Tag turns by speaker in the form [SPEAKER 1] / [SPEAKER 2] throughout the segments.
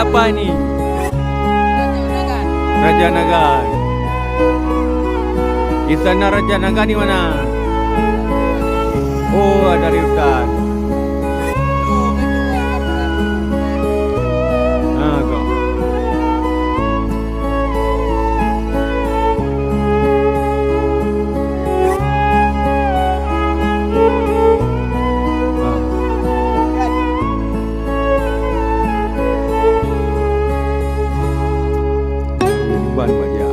[SPEAKER 1] apa ini? Raja Naga. Istana Raja Naga di mana? Oh, dari hutan. Ah, kok. Ban baja.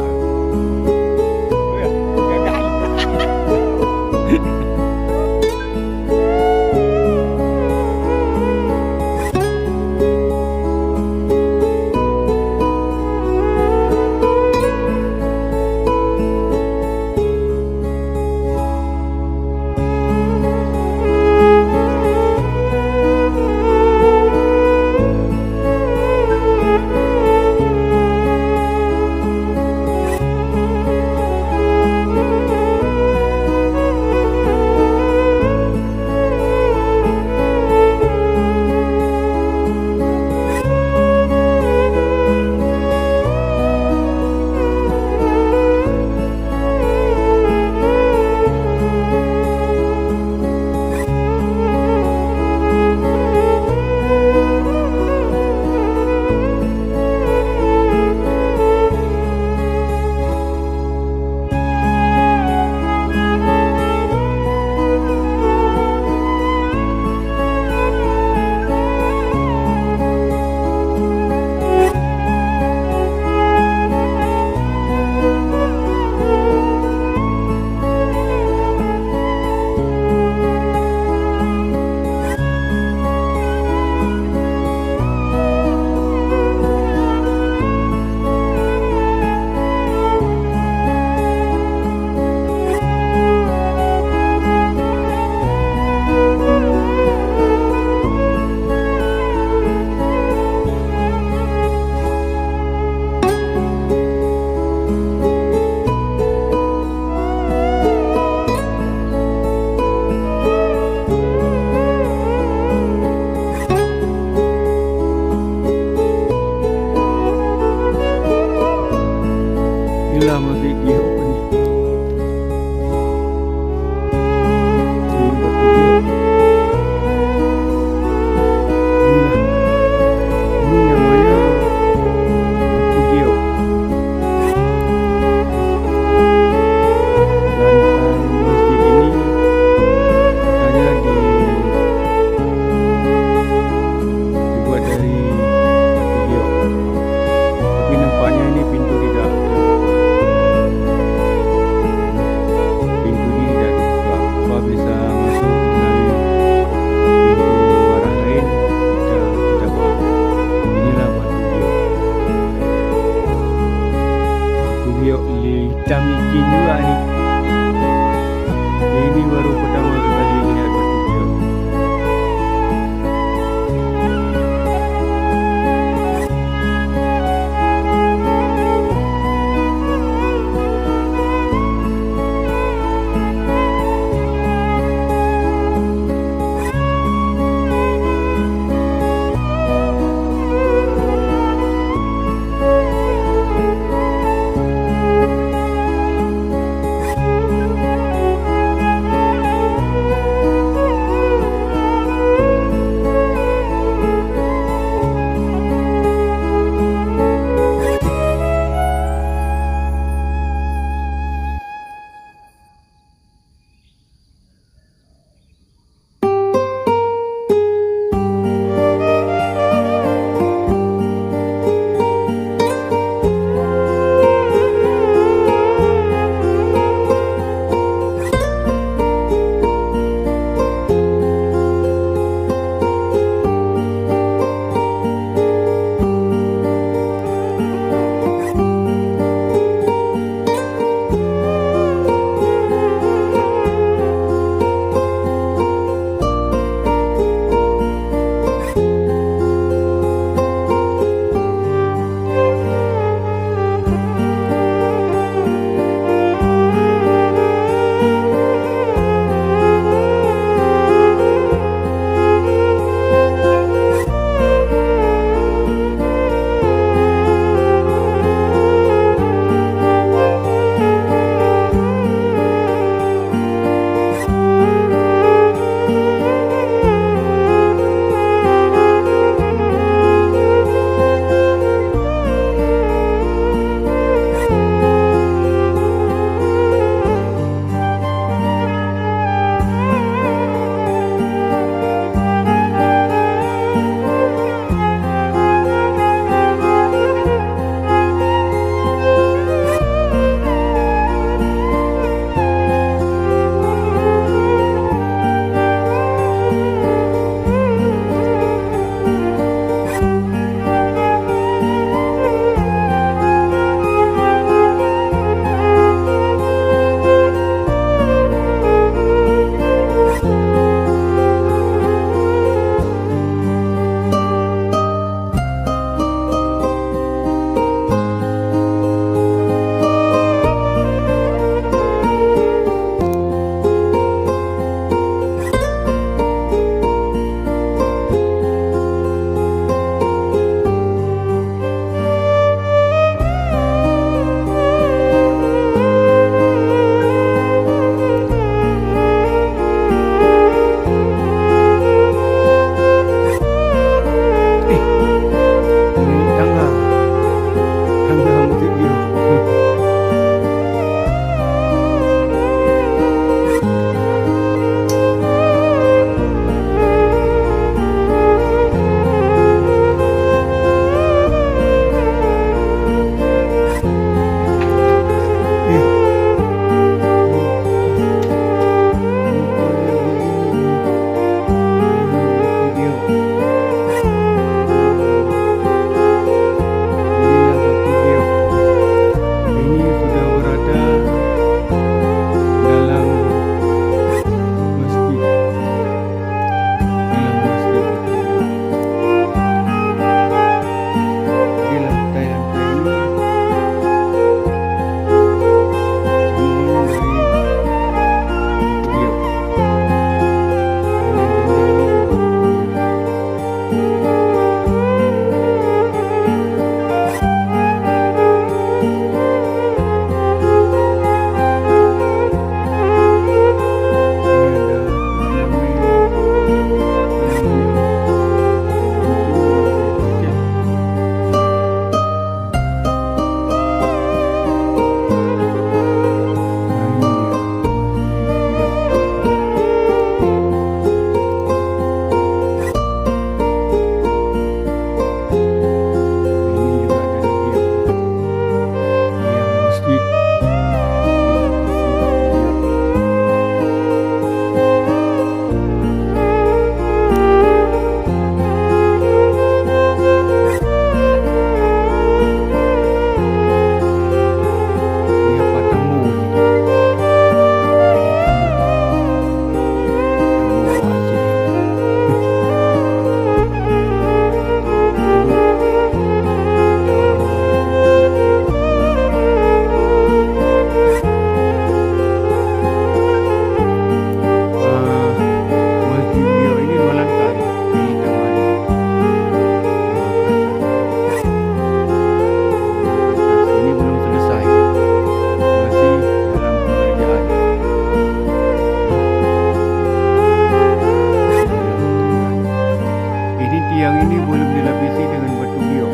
[SPEAKER 1] tiang ini belum dilapisi dengan batu giok.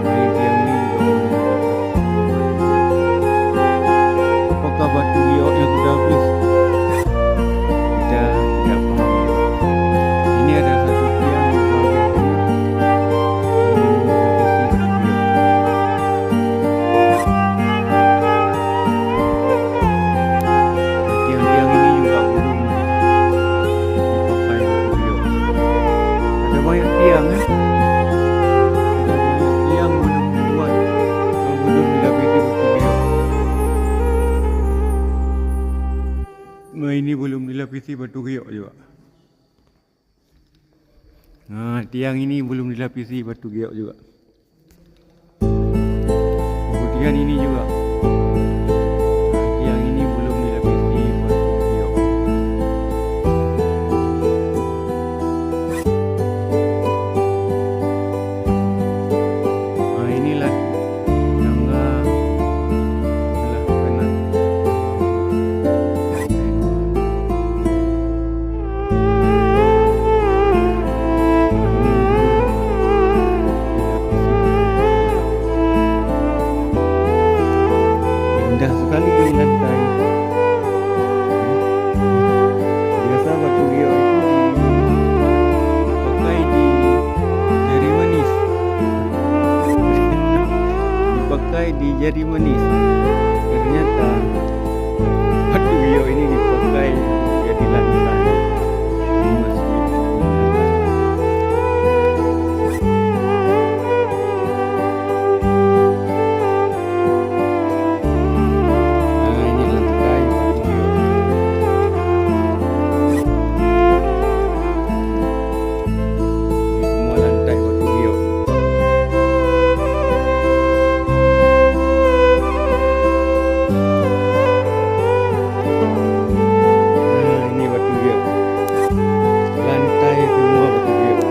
[SPEAKER 1] Baik, tiang ini juga belum dilapisi. Apakah batu gioknya sudah habis? Kita tidak paham. Ini ada satu tiang di bagian tengah. Belum dilapisi batu giok. Tiang-tiang ini juga belum dipakai batu giok. Ada banyak tiang Ada banyak tiang belum dibuat, belum dilapisi batu giok. Ini belum dilapisi batu giok juga. Tiang ini belum dilapisi batu giok juga. Kemudian ini juga. Tiang ini belum dilapisi batu giok. Inilah tangga sebelah kanan. Indah sekali lantai. Biasa batu giok itu dipakai di jari manis. Dipakai di jari manis. Ternyata batu giok ini dipakai jadi lantai di masjid. Ini lantai batu giok. Ini semua lantai batu giok. Ini batu giok. Lantai semua batu giok.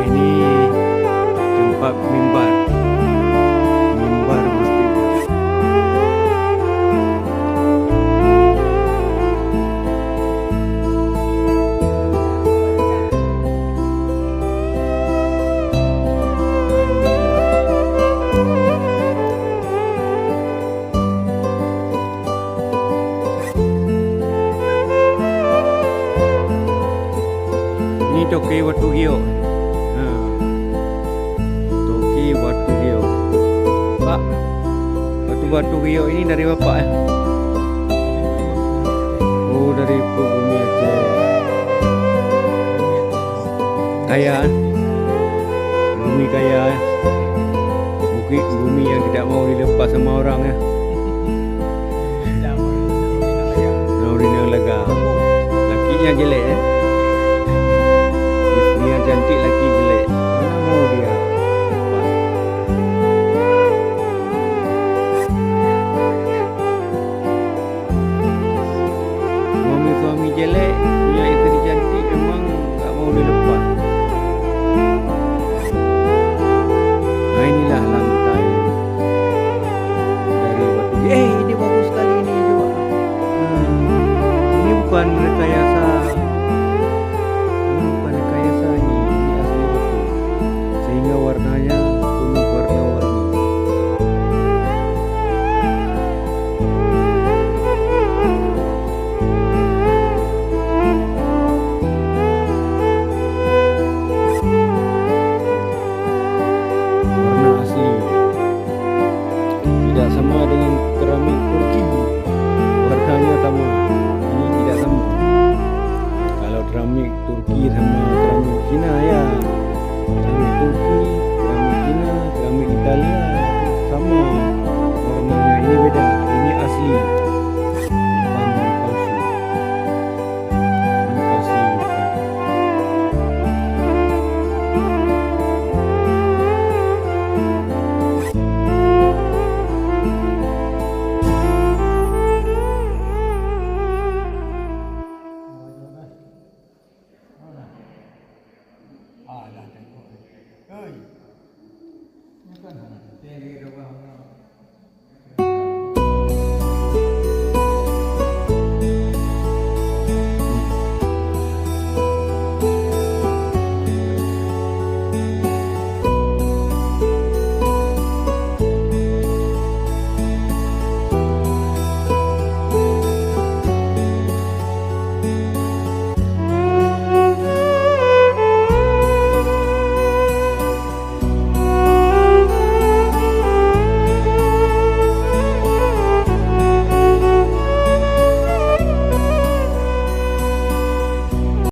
[SPEAKER 1] Ini tempat mimbar. Mimbar masjid. Ini toke batu giok. Toke batu giok. Pak, batu giok ini dari bapak ya? Oh, dari Bumi Aceh. Kaya, bumi kaya. Bumi yang tidak mau dilepas sama orang ya. Naurin yang lega. Lakinya jelek ya. Isteri yang cantik, laki jelek. Mana mau dia lepas? Suami jelek punya isteri cantik memang tak mau dilepas. Inilah lantai dari batu. Ini bagus sekali ini juga. Ini bukan rekayasa. Ini bukan rekayasa ini asli batu. Sehingga warnanya penuh warna-warni. Warna asli. Tidak sama dengan keramik Turki. Warnanya sama. Ini tidak sama. Kalau keramik Turki sama keramik Cina ya. Keramik Turki, keramik Cina, keramik Italia sama warnanya. Ini beda. Ini asli. Bukan palsu. Ini asli.
[SPEAKER 2] Dah tengok. Oi.